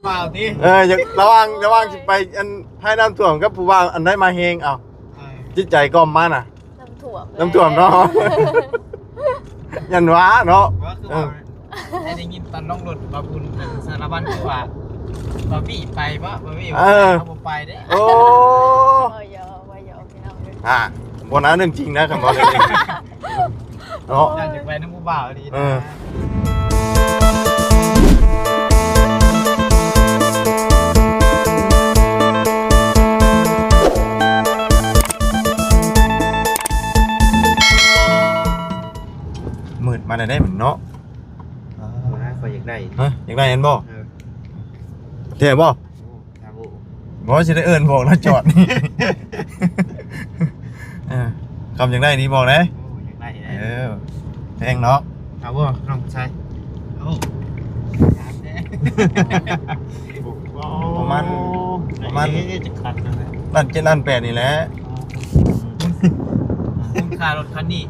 บ่าวที่อยากระวังสิไปอันให้น้ำท่วมกับผู้ว่าอันได้มาเฮงเอาจิตใจก็มาน่ะน้ำท่วมเนาะยันว้าเนาะก็คือว่าได้ยินตอนน้องรถบาบุญสารบัญคือว่าบาบี้ไปปะบาบี้เขาไปได้โอ้วันนั้นเรื่องจริงนะคำบอกเรื่องจริงเนาะอยากจะไปน้ำผู้บ่าวดีนะมืดมาได้เหมือนเนาะก็อยากได้อยากได้เห็นบ่เท่บ่บ่จะได้เอิญบอกแล้วจอดนี่คำอยากได้นี่บอกเลยแพงเนาะเอาบ่น้องชายประมาณจะขัดเลยนั่นเจ็ดล้านแปดนี่แหละคุ้มค่ารถคันนี้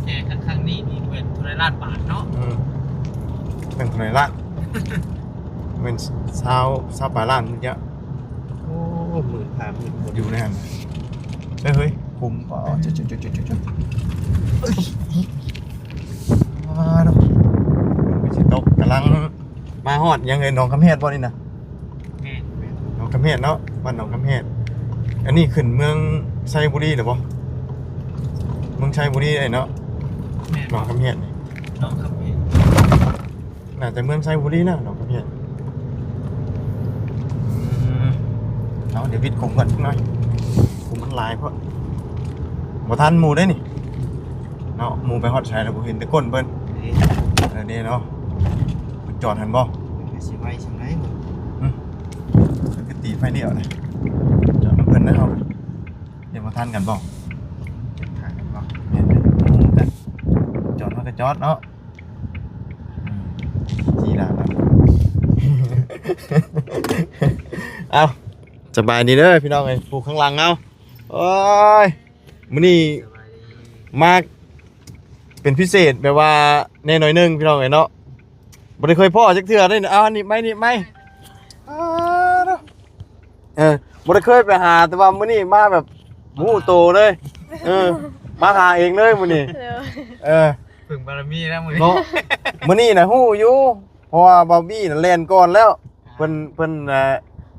แค่ข้างๆนี่เป็นทุนล้านบาทเนาะเป็นทุนล้านเป็นชาวปลายล้านเยอะโอ้หมื่นอยู่ในนั้นเฮ้ยคุ้มป่ะจุดไม่ใช่ตกกำลังมาฮอดยังไงน้องคำเฮดบ่นี่นะน้องคำเฮดเนาะบ้านน้องคำเฮดอันนี้ขึ้นเมืองชัยบุรีหรือเปล่าเมืองชัยบุรีไอ้เนาะน้องคำเฮดนี่น้องคำเฮดน่าจะเมืองชัยบุรีนะน้องคำเฮดเอาเดี๋ยววิดคุมก่อนหน่อยคุมมันลายเพราะบ่ทันหมูได้นี่เนาะหมูไปฮอดชัยแล้วบ่เห็นแต่ก้นเบิ่นนี่เนาะจอดหันบ่สิไว้สำไรหมดก็ตีไฟเดียวเลยจอดเพิ่นนะครับเดี๋ยวมาทันกันบ่จอดมันก็จอดเนาะจีด่าครับเอาสบายดีเด้อพี่น้องไอ้ปลูกข้างหลังเอาโอ้ยมื้อนี้มาเป็นพิเศษแบบว่าแน่หน่อยนึงพี่น้องไอ้เนาะบ่ได้เคยพ่อจักเทื่อได้เอานี่ไม่บ่ได้เคยไปหาแต่ว่ามื้อนี้มาแบบหมู่โตเลยมาหาเองเลยมื้อนี้ฝึกบารมีแล้วมื้อนี้เนาะมื้อนี้น่ะฮู้อยู่เพราะว่าบาบี้น่ะแล่นก่อนแล้วเพิ่น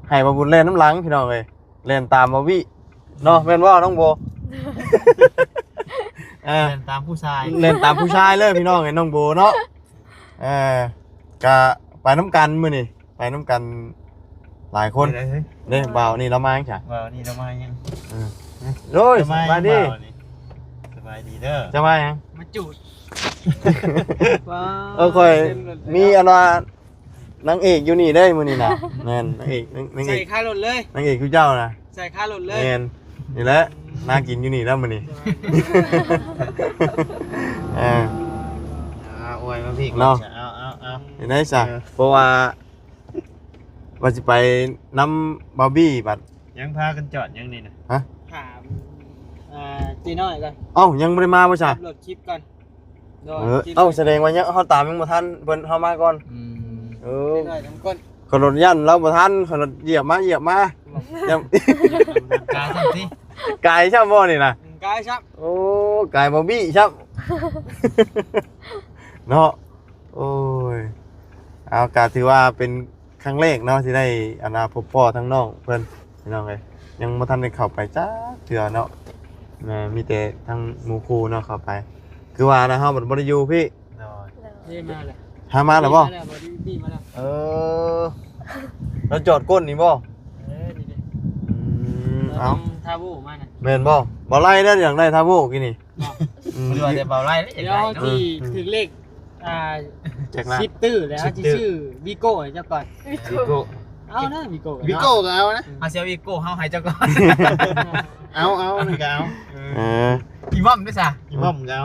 ให้บาบุญแล่นน้ำหลังพี่น้องเอ้ยแล่นตามบาบี้เนาะแม่นบ่น้องโบเล่นตามผู้ชายเลยพี่น้องไอ้น้องโบเนาะกะไปน้ำกันมื้อนี่ไปน้ำกันหลายคนเด้บ่าวนี่เรามาจังจ้ะบ่าวนี่เรามายังโอ้ยสบายดีเด้อจะมายังมาจุดค่อยมีอันว่านางเอกอยู่นี่ได้มื้อนี่น่ะแม่นนางเอกใส่ค่ารถเลยนางเอกคือเจ้าน่ะใส่ค่ารถเลยแม่นนี่แหละน่ากินอยู่นี่แล้วมื้อนี้อวยมาพี่เนาะเอาเห็นได้ซะเพราะว่าสิไปนำบาร์บี้บัดยังพากันจอดยังนี่น่ะฮะถามจีน้อยก่อนยังบ่ได้มาบ่ซะรถคลิปก่อนแสดงว่ายังเฮาตามยังบ่ทันเพิ่นเฮามาก่อนจีน้อยทั้งก้นขรถยันเราบ่ทันขรถเหยียบมากายซัสิกายช่ำบ่นี่น่ะกายซับโอ้กายบาร์บี้ช่ำเนาะโอ้ยเอากะถือว่าเป็นครั้งแรกเนาะที่ได้พบพ่อทั้งน้องเพิ่นพี่น้องเอ้ยยังบ่ทันได้เข้าไปจ้าเทื่อเนาะมีแต่ทั้งหมู่ครูเนาะเข้าไปคือว่านะเฮาบ่ได้อยู่พี่มาเลยหามาแล้วบ่มาแล้วแล้วจอดก้นนี่บ่เอาทาบูมาน่ะแม่นบ่ไล่ได้อย่างได้ทาบูกินนี่บ่ได้แต่บ่ไล่เดี๋ยวที่ถึงเลข10ตื้อแล้วที่ชื่อวิโก้เจ้าก่อนวิโก้เอานะวิโก้ก็เอานะเสียวิโก้เฮาให้เจ้าก่อนเอานี่ก็เอาอีม่อมด้วยซะอีม่อมก็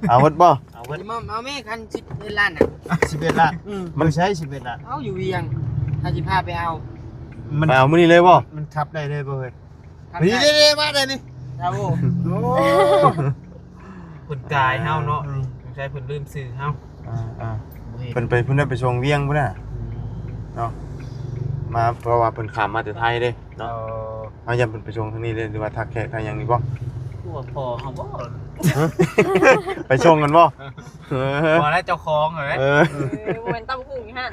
เอาหมดบ่อีม่อมเอาแม่คัน11ล้านน่ะ11ล้านมันใช้11ล้านเอาอยู่เวียงถ้าสิพาไปเอามันเอามื้อนี้เลยบ่มันขับได้เลยบ่เฮ้ยนี่เด้มาได้นี่ครับโอ้คนกายเฮาเนาะใช้เพิ่นลืมชื่อเฮาเพิ่นไปเพิ่นได้ไปชงเวียงพุ่นน่ะเนาะ มาเพราะว่าเพิ่นข้ามมาแต่ไทยเด้ เนาะ เนาะเอายังเพิ่นไปส่งทางนี้เด้หรือว่าทักแขกทางหยังนี่บ่ พวกพอเฮาบ่ ไปส่งกันบ่เออ พอแล้วเจ้าของเหรอ เออ เหมือนตำหุ่งฮะ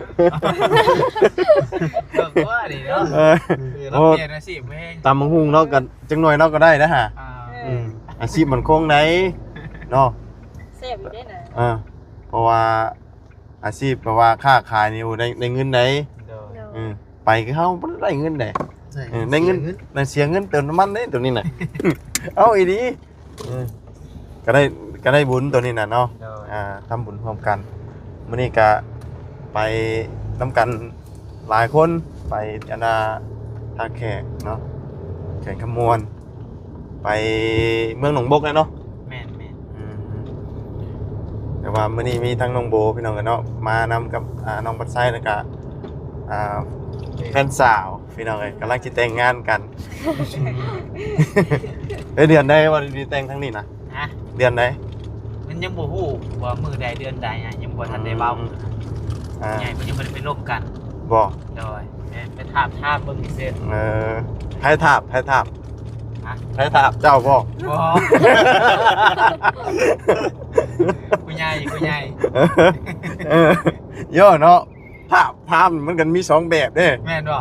เลิกว่าดิเนาะ เออ เราเปลี่ยนอาชีพเอง ตำบักหุ่งเนาะก็จังหน่อยเนาะก็ได้นะฮะ อ่า อาชีพมันคงไหนเนาะ เสพอยู่ได้นะ เพราะว่าอาชีพแปลว่าค้าขายนี่โอ้ได้เงินไหน เดี๋ยว ไปคือเฮาบ่ได้เงินได้ได้เงินได้เสียเงินเติมน้ำมันเด้ตัวนี้น่ะ เอาอีดีก็ได้บุญตัวนี้น่ะเนาะ เดี๋ยว ทำบุญพร้อมกันมื้อนี้ก็ไปนํกันหลายคนไปอนาทางแขกเนาะแขกขมวนไปเมืองหนองบกเลยเนาะ แม่น แต่ว่ามื้อนี้มีทั้งน้องโบพี่น้องกันเนาะมานำกับน้องบัดไซแล้วก็แฟนสาวพี่น้องเอ้ยกำลังสิแต่งงานกัน เดือนใดว่าสิแต่งทั้งนี้นะ ฮะ เดือนใด มันยังบ่ฮู้ว่ามือใดเดือนใดอ่ะยังบ่ทันได้เว้า อ่า ใหญ่มันยังบ่ได้ไปร่วมกัน บ่ โดยไปถามเบิ่งซื่อ ให้ถาม ฮะ ให้ถามเจ้าบ่ บ่ผู้ใหญ่ ย่อเนาะถามมันกันมีสองแบบเด้ แม่นบ่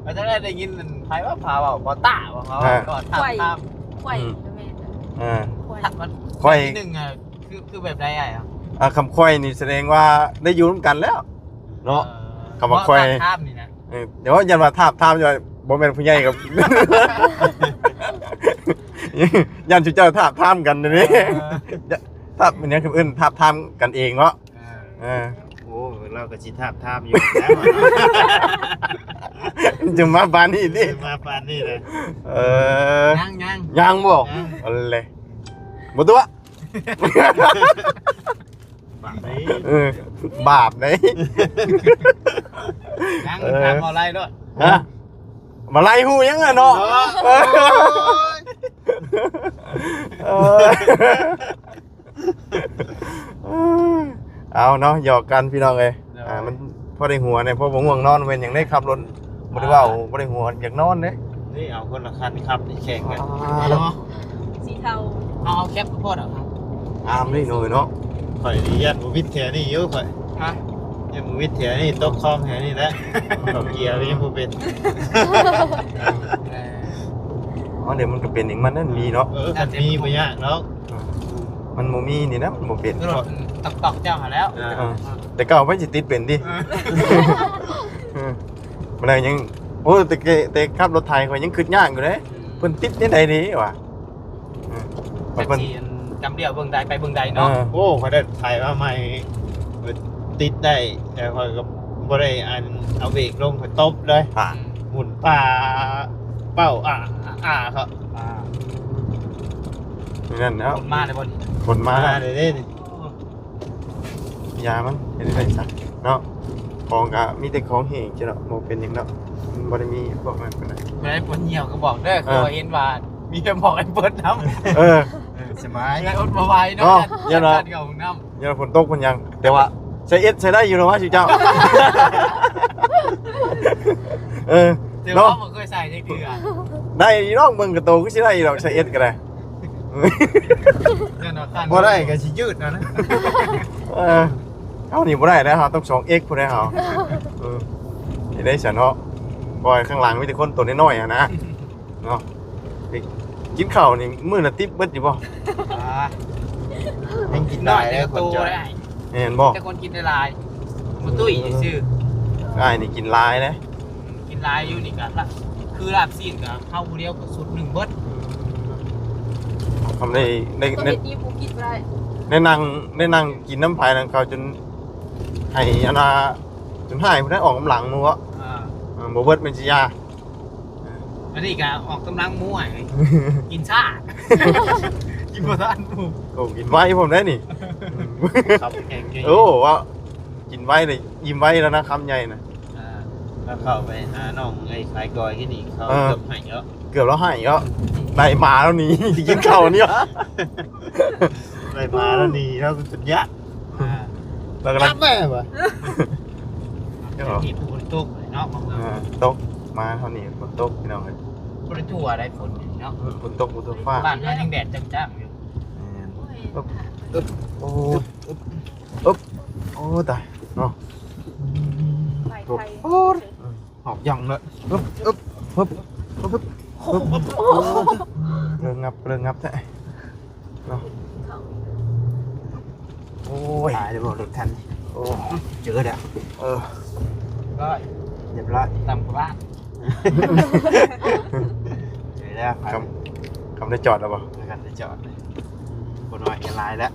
อาจารย์ได้ยินไผว่าพาเว้าบ่ต้าว่าเขาก็ถาม ไหวแม่ไหว ถามมัน ค่อย นึงอ่ะคือแบบใดอ่ะ คำค่อยนี่แสดงว่าได้อยู่ร่วมกันแล้วเนาะ คำว่าค่อย ถามนี่นะ เดี๋ยวยันว่าถามอยู่บ่แม่นผู้ใหญ่กับ ยันชุเจ้าถามกันเดี๋ยวนี้ถามอันนี้คือถามกันเองเนาะ โอ้เราก็สิทาบอยู่แล้ว จะมาบ้านนี่ดิ มาปานนี่เลย ยัง ยังบ่อะไรเลยบ่ตัว ปานไหน บาปไหน ยังถามอะไรด้วย ฮะมาไล่หูยังอ่ะเนาะเอาเนาะหยอกกันพี่น้องเอ้ยมันพอได้หัวเนี่ยพอบ่ง่วงนอนเว้นอย่างได้ขับรถบ่ได้เว้าบ่ได้หัวอยากนอนเด้ นี่เอาคนละคันครับนี่แข่งกัน สีเทา เอาแคปโพดอ่ะครับ อามนี่หน่อยเนาะ ข่อยนี่ยันหมูวิทย์แถวนี่อยู่ข่อย ฮะ ยันหมูวิทย์แถวนี่ตกคลองแถวนี่แหละเขาเกียร์ยังบ่เป็น อ๋อเดี๋ยวมันก็เป็นอย่างมันนั่นมีเนาะ คันมีบ่ยากเนาะ มันบ่มีนี่นะมันบ่เป็น รถตอกเจ้าหาแล้ว แต่เก่าไม่สิติดเป็นดิมันอะไรยังโอ้แต่ขับรถไทยเขายังขึ้นยากอยู่เลยเพิ่นติดนี่ใดนี่ว่ะ แท็กซี่จำเดียวเบิ่งใดไปเบิ่งใดเนาะ โอ้ข่อยได้ถ่ายมาใหม่ติดได้แต่ข่อยก็บ่ได้อันเอาเบรกลงข่อยตบเลย ผ่าน หมุนป่าเป้าครับ นี่นั่นแล้ว คนมาเลยบ่นี่ คนมา เลยเด้นี่ ยามันเห็นได้ซะเนาะของก็มีแต่ของเฮงจ้ะเนาะบ่เป็นหยังเนาะมันบ่ได้มีพวกนั้นปานใด ไม่ได้ปวดเหี่ยวก็บอกเด้อคือเห็นว่ามีแต่บอกไอ้เปิดน้ำ สบาย ไอ้อดมาไว้เนาะยันเก่าน้ำ ยังฝนตกเพิ่นยัง แต่ว่าใช้ใช้ได้อยู่เนาะว่าสิเจ้า แต่ว่า เนาะ มันเคยใส่ได้เกลือ ได้อยู่เนาะเบิ่งกระโตคือสิได้อยู่ดอกใช้ก็ได้ บ่ได้ก็สิยืดนะ เฮานี่บ่ได้แล้วเฮาต้อง 2x พุ่นได้เฮาสิได้ซะเนาะบ่อยข้างหลังมีแต่คนตัวน้อยๆอ่ะนะเนาะกินข้าวนี่มื้อละติ๊บเบิดอยู่บ่ ยังกิน ได้ ได้ แล้ แล้ว ว ตั คน ว จะ ได้ เห็นบ่ แต่คนกินได้ลายมันตุ้ยชื่อ อ้ายนี่กินหลายเด้ กินลายอยู่นี่กันละคือลาบซีนกับข้าวผู้เดียวก็สุด1เบิด ทำได้ ตัวเด็ดดีภูกิจได้ ได้นั่งกินน้ำไผ่นั่นเขาจนให้อันน่ะจนหายพุ่นได้ออกกำลังมื้อวะบ่เบิดเป็นสิยา อันนี้ก็ออกกำลังมั่วกินชากินบ่ทันหมู่ โอ้กินไว้ผมได้นี่ ครับแข่งอยู่ โอ้ว่ากินไว้เลยยิ้มไว้แล้วนะคำใหญ่นะ แล้วเข้าไปหาน้องไอ้ขายกอยที่นี่เขาเกือบให้แล้ว เกือบแล้วให้ก็ได้มาแล้วนี่ จะกินข้าวนี่วะ ได้มาแล้วนี่แล้วสุดยอด แล้วก็นั่ง แม่วะ ที่ผู้บริโภคเนาะของเรา ตก มาเท่านี้ฝนตกพี่น้องเอ้ย บริทั่วได้ฝนเนาะ ฝนตกอุทุฟ้า บ้านมันยังแดดจ้างๆอยู่ แม่น โอ้ย โอ้อึ๊บโอ้ตายเนาะ ไฟไทย หอบย่องเลย อึ๊บอึ๊บปึ๊บปึ๊บปึ๊บเริ่มงับแท้เนาะโอ้ย ตายเลยบอกรถคัน โอ้ เจอแล้ว ก็ เรียบร้อย ตำกับบ้าน เจอแล้ว คำได้จอดแล้วป่ะ แล้วกันจะจอดเลยคนน้อยกันลายแล้ว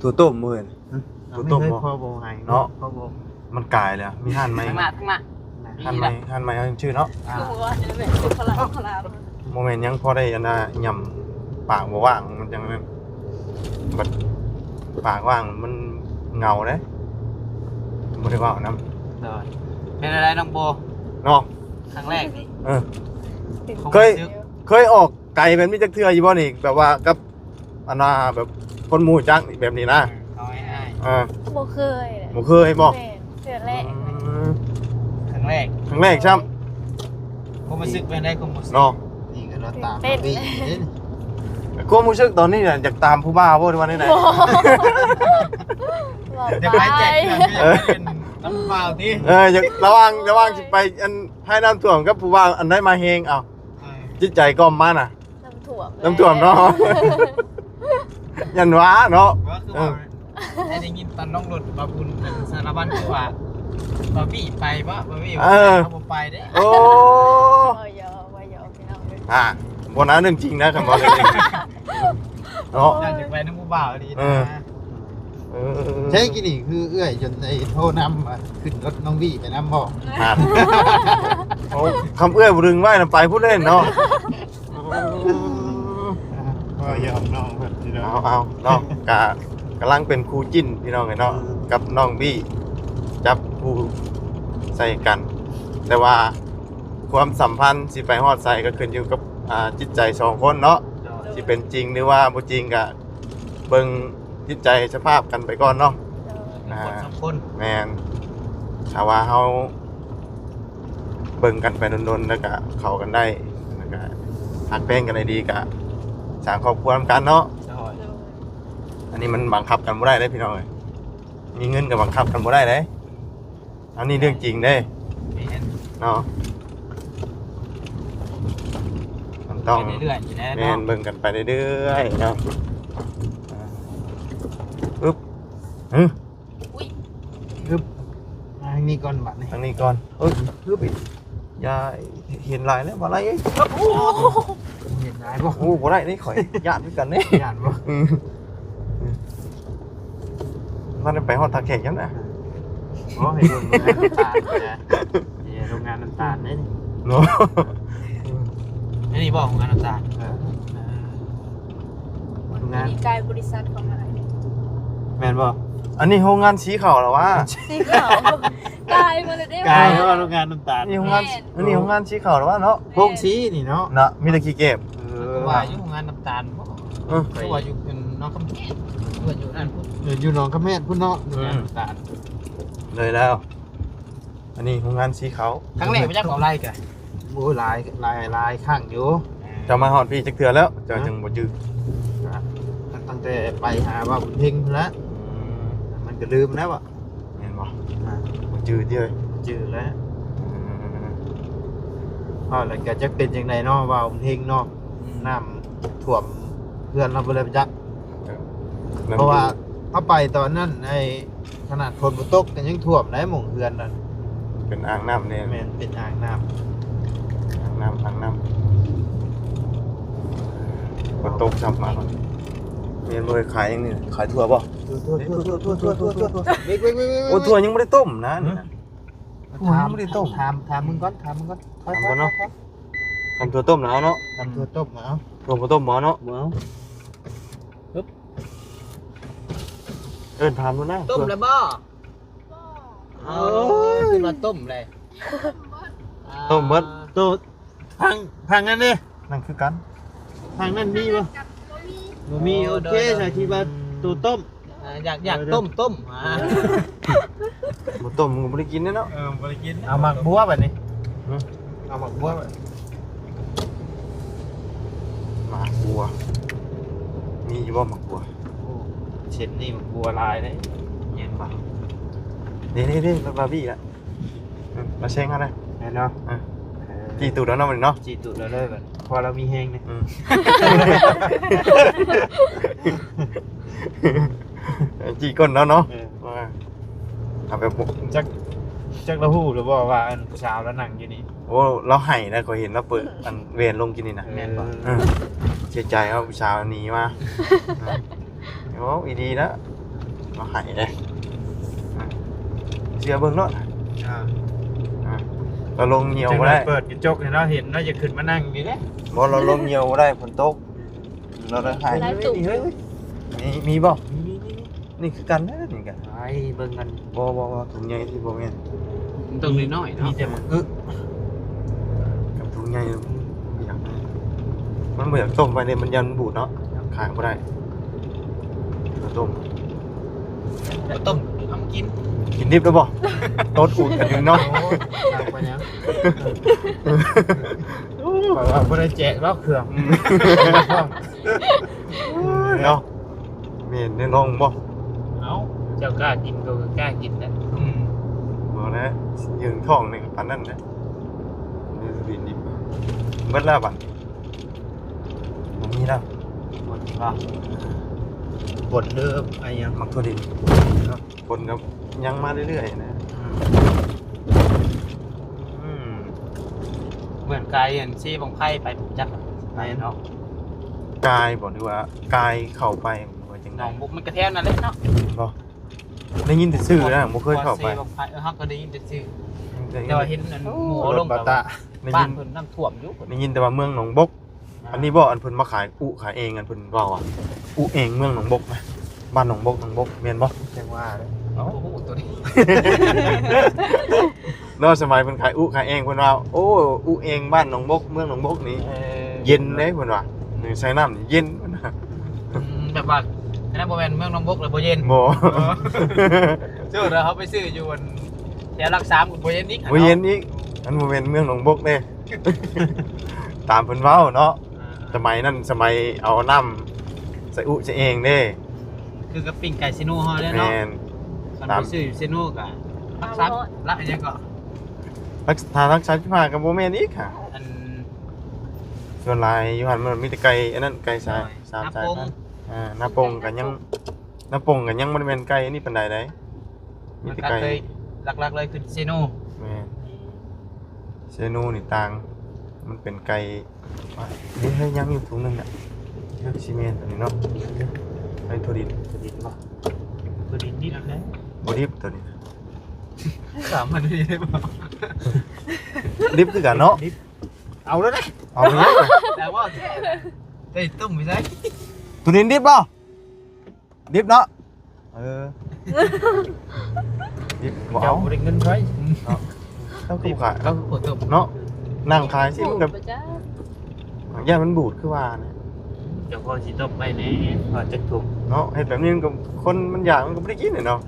ตัวต้มมือน ตัวต้ม ไม่ บ่ เคยพ่อโบไง เนาะ พ่อโบ มันกลายเลยอะมีหั่นไหม ทั้งมา หั่นไหมเอาชื่อเนาะ คือว่าจะเป็นพลาพลา โมเมนต์ยังพอได้อันน่ะยำปากบ่ว่างมันจังนั้นบัดปากว่างมันเงาเด้บ่ได้ว่านำ เดินเป็นอะไรน้องโบ เนาะ ครั้งแรกนี่ เออ ผม เคย ซื้อ เคยออกไก่แบบนี้จักเทื่ออยู่บ่นี่แบบว่ากับอันน่ะแบบคนหมู่จักนี่แบบนี้นะ เอาง่าย บ่เคย บ่เคยบ่ เสือแรก ๆครั้งแรก ครั้งแรกใช่ ผมมาซึกเป็นได้ผมมาซึก เนาะ นี่ก็รถตามพี่นี่ ความรู้สึกตอนนี้เนี่ยอยากตามผู้บ้าบ่วันนี้ไหน เดี๋ยวไปแจกเงินก็ยังเป็นน้ำเปล่าที่ อยากระวังสิไปอันให้น้ำท่วมกับผู้บ้าอันได้มาเฮงเอาจิตใจก็มาน่ะ น้ำท่วมเนาะ ยันว้าเนาะ ก็คือว่าได้ยินตอนน้องรถบาบุญเป็นสารบัญคือว่าบาบี้ไปปะบาบี้เขาไปได้ โอ้ วายอพี่น้องเลย บนนั้นเรื่องจริงนะคำบอกเรื่องจริงเนาะ อยากจะไปน้ำมูบ่าวดีนะ ใช่กี่นี่คือเอื้อยจนไอ้โทรนำมาขึ้นรถน้องบี้ไปนำบ่ โอ้คำเอื้อยบรึงไหวนำไปพูดเล่นเนาะ ก็ยอมน้องเพิ่นที่เรา เอาเนาะกำลังเป็นครูจิ้นพี่น้องไงเนาะกับน้องบี้จับผู้ใส่กัน แต่ว่าความสัมพันธ์สิไปฮอดใส่ก็ขึ้นอยู่กับจิตใจสองคนเนาะสิเป็นจริงหรือว่าบ่จริงก็เบิ่งจิตใจสภาพกันไปก่อนเนาะ คนสองคน แม่นถ้าว่าเฮาเบิ่งกันไปดนๆแล้วก็เข้ากันได้แล้วก็หักแป้งกันได้ดีก็สร้างครอบครัวนำกันเนาะอันนี้มันบังคับกันบ่ได้เด้พี่น้องเอ้ยมีเงินก็บังคับกันบ่ได้เด้อันนี้เรื่องจริงเด้เนาะมันต้อง ไปเรื่อยๆอยู่แล้ว แม่นเบิ่งกันไปเรื่อยๆเนาะปึ๊บ ทางนี้ก่อนบัดนี่ ทางนี้ก่อนปึ๊บอีกอย่าเห็นลายแล้วบ่ไรเอ้ย เห็นได้บ่ โอ้บ่ได้นี่ข่อยญาติด้วยกันเด้ ย่านบ่ มันไปฮอดทางแขกยังน่ะ บ่ให้โดนโรงงานน้ำตาลนะนี่โรงงานน้ำตาลนี่ เนาะ อันนี้บอกของงานน้ำตาล โรงงาน มีกายบริษัทของอะไร แม่นบ่ อันนี้โรงงานสีขาวเหรอวะ สีขาวกายมาเลยได้ กายแล้วว่าโรงงานน้ำตาล นี่โรงงานอันนี้โรงงานสีขาวเหรอวะเนาะ พงสีนี่เนาะ น่ะมีแต่ขี้เก็บ ว่าอยู่ของงานน้ำตาล เออ คือว่าอยู่เป็นน้องคำแก้วว่าอยู่นั่นพุ่น อยู่หนองขะแม่นพุ่นเนาะโรงงานน้ำตาล เลยแล้ว อันนี้โรงงานสีขาว ครั้งแรกไม่ใช่ของไรกัน โอ้หลายข้างอยู่ จะมาฮอดพี่จักเทื่อแล้วเจะจังบ่จื้อ ตั้งแต่ไปหาว่าบุญเฮงพุ่นละมันก็ลืมแล้วอ่ะ แม่นบ่บ่จื้อเด้อ จืดแล้วเพราะอะไรก็จะเป็นยังไงเนาะว่าบุญเฮงเนาะน้ำท่วมเพื่อนเราไปเลยจักเพราะว่าถ้าไปตอนนั้นไอ้ขนาดคนบ่ตกกันยังท่วมได้หม่องเพื่อนนั่น เป็นอ่างน้ำเนี่ย แม่นเป็นอ่างน้ อ่างน้ำบ่ตกซ้ำมาก่อนเมียนบ่ได้ขายอย่างนี้ขายทั่วบ่ ำทั่วเว้ย โอ้ทั่วยังบ่ได้ต้มนะนี่นะ ถามมึงก่อนถามมึงก่อน ทำก่อนเนาะทำตัวต้มแล้วเนาะ ทำทั่วต้มเอา ตัวบ่ต้มหมอเนาะ เอา เอิ้นถามดูนะ ต้มแล้วบ่ขึ้นมาต้มเลย ต้มเบิด ตัวทางนั้นดิ นั่นคือกัน ทางนั้นมีป่ะบ่มีโอเคใช่ที่ว่าตัวต้ม อยากต้มบ่ต้มมึงก็บ่ได้กินแน่เนาะ บริกิน เอาหมักบัวแบบนี้ เอาหมักบัว หมากบัวมีอยู่บ่หมากบัว เช่นนี่หมักบัวลายเลยเย็นป่ะ นี่รถบาร์บี้ละมาเช็งอะไร แน่เนาะ จีตูดแล้วเนาะมันเนาะ จีตุดเราเลยก่อนพอเรามีแห้งเนี่ย จีก้นแล้วเนาะเอาแบบ จักเราหูหรือว่าอันผู้สาวแล้วนั่งอยู่นี่ โอ้เราไห้นะก็เห็นเราเปิดอันเวนลงกินนี่นะ แม่นป่ะ เสียใจว่าผู้ชายหนีมาโอ้อีดีนะเราไห้เลยเสียเบิ่งเนาะเราลงเหนียว จัง บ่ เล ได้ ยเปิดกระจกเนี่ยเราเห็นเราจะขึ้นมานั่งอยู่เนี่ย บ่เราลงเหนียวบ่ได้ฝนตกเราเลยไห้ หลายตุ่ม เฮ้ยมีบ่นี่คือกันนะนี่กัน ไปเบิ่งกัน บ่ถุงใหญ่ที่บ่แม่น ตรงน้อยๆ มี เนาะ แต่หมักอึ กับถุงใหญ่อย่างมันบ่อยากต้มไปเนี่ยมันยันบูดเนาะขายบ่ได้ต้ม ต้มทำกิน กินดิบแล้วบ่ต้นอูดกันอยู่เนาะ โอ้หนักไปยังบอกว่าบ่ได้แจกรอบเครื่อง เนาะแม่นได้ลองบ่ เอ้าเจ้ากล้ากินก็กล้ากินนะ บ่นะยืงท้องนี่ปานนั้นนะนี่สิบินดิบเบิดแล้วบัดบ่มีแล้ว บนว่าบนเด้อไอ้ยัง มักทั่วดินคนก็ยังมาเรื่อยๆนะ เหมือนกายอันซี่บังไพ่ไปผมจักไปเนาะ กายบอกดีว่ากายเข้าไปว่าจัง หน ได๋ องบุกมันกระแทกนั่นเลยเนาะ บ่ได้ยินแต่ชื่อนะบ่เคยเข้าไป ซี่บังไพ่เฮาก็ได้ยินแต่ชื่อแต่ว่าเห็นอันหมูลง บาตะ ได้ บ้า ยิ น น เพิ่นน้ำท่วมอยู่ ได้ยินแต่ว่าเมืองหนองบก อันนี้บ่อันเพิ่นมาขายอุขายเองอันเพิ่นเว้าอ่ะอุเองเมืองหนองบกนะบ้านหนองบกแม่นบ่ จังว่าเลย โอ้โหตัวนี้ เนาะสมัยเพิ่นขายอุขายเองเพิ่นว่าโอ้อุเองบ้านหนองบกเมืองหนองบกนี่เย็นเด้เพิ่นว่านี่ใส่น้ำนี่เย็นเพิ่นว่า แบบว่าอันนั้นบ่แม่นเมืองหนองบกเลยบ่เย็น บ่ ซื้อแล้วเขาไปซื้ออยู่บนแถวหลัก3บ่เย็นอีก บ่เย็นอีกอันบ่แม่นเมืองหนองบกเด้ ตามเพิ่นเว้าเนาะสมัยนั้นสมัยเอาน้ำใส่อุใส่เองเด้ คือกับปิ้งไก่ซิโน่เฮาแล้ว แม่ เนาะ น มันไปซื้ออยู่ซิโน่ก็หลัก3ละอันนี้ก็ รักษาชิพากับโบแมนอีกค่ะ อัน ส่วนลายอยู่หันมันมีแต่ไก่อันนั้นไก่สายสามสายพันธุ์หน้าปงกันยังหน้าปงกันยังมันเป็นไก่อันนี้ปันใดได้มี มัน แต่ ก็ ไก่ เลยหลักๆเลยคือซิโน่ แม่เซนูนี่ต่างมันเป็นไก่นี่ให้ยังอยู่ถุงนึงอ่ะซีเมนต์ตัวนี้เนาะไอ้ตัวดิน ตัวดินป่ะตัวดินนิดนะ บดิบตัวนี้ สามมันได้บ่ ดิบคือกันเนาะ เอาแล้วนะ เอาไปเลย แต่ว่าได้ตุ้มไม่ใช่ ตัวนี้ดิบเปล่าดิบเนาะดิบบ่ เจ้า เอา บริเงินใช้ ต้องกูขาย ก็ปวดตุ้ม เนาะนั่งขายสิมันกับ บ่จ้า ย่ามันบูดคือว่าเนี่ย เจ้าพ่อสิตบไปไหนพอจะถูก เนาะเห็นแบบนี้มันก็คนมันอยากมันก็ไม่ได้กินเนาะ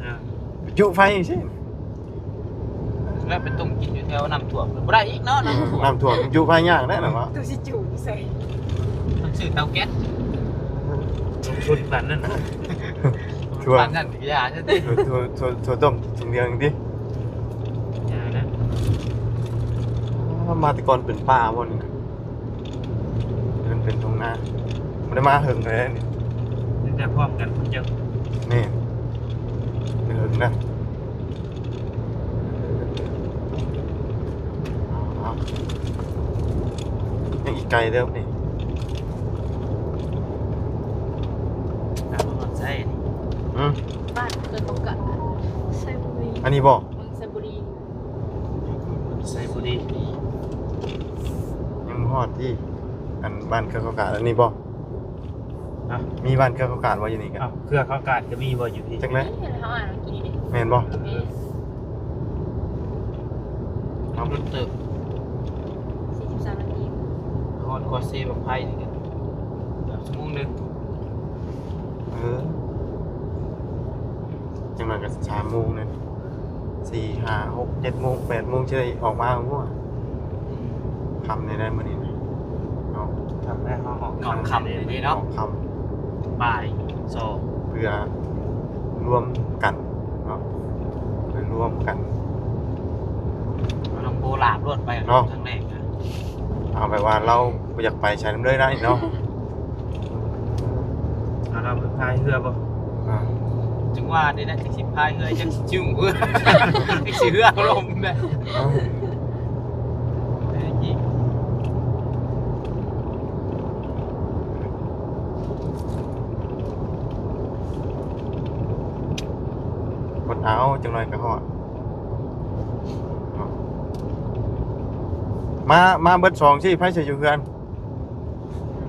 จุไฟสิ แล้วเป็นตุ้มกินอยู่แถวน้ำท่วมบ่ได้อีกเนาะน้ำท่วม น้ำท่วมจุไฟยากได้หรอวะ ตัวสิจูใส่ มันซื้อเตาแก๊ส ลงทุนแบบนั้นนะ ชัวร์ บ้านนั่นอย่าใช่ดิ ถั่วต้มถุงเดียวจริง อย่านะ ๆมาแต่ก่อนเป็นป่าบนเป็นตรงหน้าไม่ได้มาหึงเลยนี่ แต่พร้อมกันคุณเจ้า นี่เป็นหึงนะยังอีกไกลเด้อนี่ ตามมาใช่ บ้านเกิดตกกะไซบุรี อันนี้บอก เมืองไซบุรี ใส่บุรี ยังฮอดที่อันบ้านเครือเขากาดอันนี้บอก นะ มีบ้านเครือเขากาดไว้อยู่นี่กัน เครือข้าวกาดจะมีบ่อยู่ที่ จังไหม นี่เขาอ่านเมื่อกี้นี่ แม่นบอก เอ๊ะ เอารถตึก 43นาที ฮอดคอเซ่บังไพ่นี่กันแบบชั่วโมงนึง จังหวะกัน3 โมงเนี่ย4, 5, 6, 7 โมง 8 โมงจะได้ออกมามั่ว คำในได้มื้อนี้เนาะ ทำได้ห้อง นอนคำเลยนี่เนาะ ค บ่ายโซ ำเพื่อร่วมกันเนาะเพื่อร่วมกัน น้องโบลาบรวดไป เนาะ ครั้งแรกนะ เอาไปว่าเราบ่อยากไปใช้น้ำเลยได้เนาะ เราไปพายเรือบ่ อ่า จึงว่าได้นะที่สิบพายเฮ้ยจังจิ้วเพื่อไอ้สิเรือลมเนี่ยยิง กดเอาจังหน่อยก็ฮอดเนาะมาเบิดสองที่ไผสิอยู่เฮือน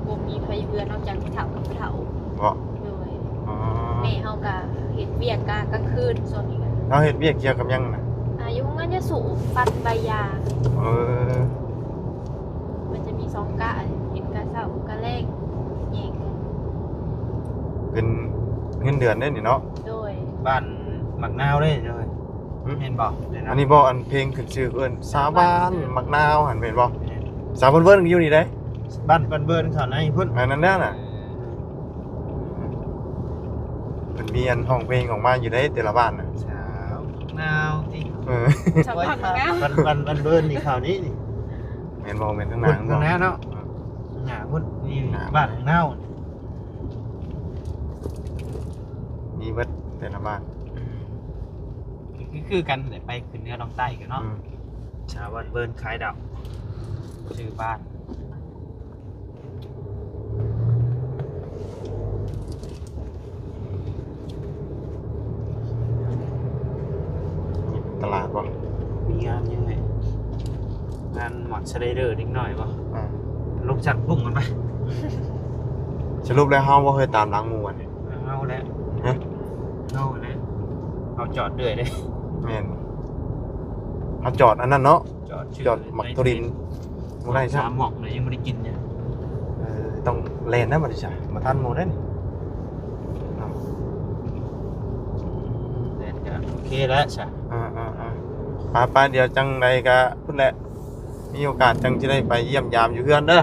บ่มีใครเพื่อนนอกจากผู้เฒ่ากับผู้เฒ่า บ่ โดย อ๋อ แม่เฮาก็เฮ็ดเวียกกลางคืนส่วนนี้ก็ เราเฮ็ดเวียกเกี่ยวกับหยังน่ะ อายุงานจะสูบปันใบยา เออ มันจะมี2กะเห็นกะเช้ากะแลงแยกกัน เป็นเงินเดือนเด้นี่เนาะ โดย บ้านหมักนาวได้เลย เห็นบอก อันนี้บ่อันเพลงขึ้นชื่อเอิ้นสาบานมักนาวหันเป็นบ่สาบานเบิ่นอยู่นี่เด้ บ้านเบิร์นเขาในพุ่น อันนั้นแน่น่ะมันมีอันห้องเพลงของมาอยู่ได้แต่ละบ้านน่ะ เช้า หนาวที่ เออ ชาวบ้านงาม บ้านเบิร์นนี่เขานี้นี่ แม่นบ่แม่นทั้งห พุ่ นั น ง ข้างหน้า บ่ เนาะหน้าพุ่นนี่บ้านของเน่า มีเบิดแต่ละบ้าน คือกันเดี๋ยวไปขึ้นเหนื้อลองใต้กันเนาะ อืม ชาวบ้านเบิร์นขายดาว ชื่อบ้าน มีตลาดบ่ มีงานยังไงงานหมอดสไลเดอร์นิดหน่อยป่ะ อ่า ลูกจักรพุ่งกันไป สรุปแล้วเฮาบ่เคยตามหลังหมู่อันนี้ เอาแล้ว ฮะ เอาแล้วเอาจอดเดือยเลย แม่นเฮาจอดอันนั้นเนาะ จอดมักตุรินบ่ได้ใช่ สามหมอกเลยยังไม่ได้กินเนี่ย ต้องเล่นนะบัดนี้จ้ะบ่ทันหมู่เด้นี่เนาะ เล่นกันโอเคแล้วใช่ ไปเดี๋ยวจังใดก็พุ่นแหละมีโอกาสจังสิได้ไปเยี่ยมยามอยู่เฮือนเด้อ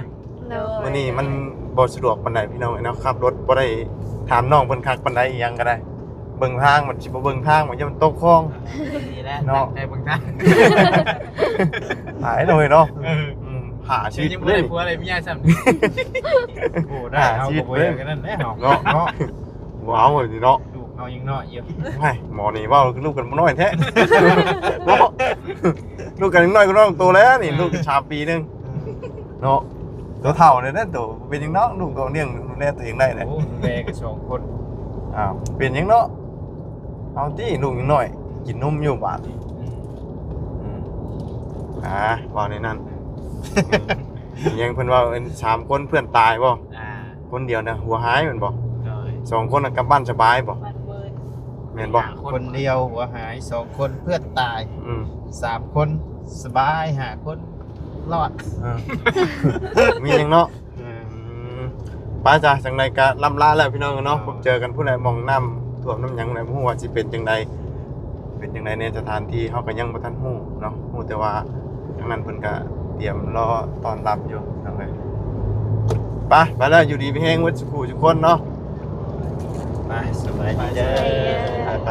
โดย มื้อนี้มันบ่สะดวกปานใดพี่น้องเนาะขับรถบ่ได้ถามน้องเพิ่นคักปานใดอีหยังก็ได้ เบิ่งทางมันสิบ่เบิ่งทางมันจะมันตกคลอง นี่แหละ เนาะ ในบางท่าน หายเลยเนาะหาชี ชื่อ วิต ยัง เล ไม่ ย ได้ผัวอะไรไม่ยากซ้ำ โอ้ได้เอากระโปรงกันนั่นแหละเนาะเนาะ ว้าวนี่เนาะ ลูกเอายังน้อยเยอะ ไม่หมอนี่ว่าลูกกันบ่น้อยแท้ เนาะลูกกันน้อยก็น้องโตแล้วนี่ลูกชาปีนึงเนาะตัวเฒ่าเลยนะตัวเป็นจังเนาะลูกก็เลี้ยงดูแลตัวเองได้เลย โอ้แม่กับ2คน อ้าวเป็นยังเนาะเอาที่ลูกยังน้อย กินนมอยู่บาดนี่ว่าในนั้นยังเพิ่นว่า3คนเพื่อนตายบ่ คนเดียวนะหัวหายแม่นบ่ เลย 2คนน่ะกลับบ้านสบายบ่ บ้านเบิร์น แม่นบ่ คนเดียวหัวหาย2คนเพื่อนตาย อืม 3คนสบาย5คนรอด มีหยังเนาะป้าจ้ะจังไดก็ล่ำลาแล้วพี่น้องเนาะพบเจอกันผู้ใดมองน้ำท่วมน้ำหยังไหนบ่ฮู้ว่าสิเป็นจังไดเป็นจังไดในสถานที่เฮาก็ยังบ่ทันฮู้เนาะฮู้แต่ว่าทางนั้นเพิ่นก็เตรียมรอต้อนรับอยู่จังไดไปแล้วอยู่ดีมีแฮงเบิดสุขทุกคนเนาะ ไปสบายดีเด้อ ไป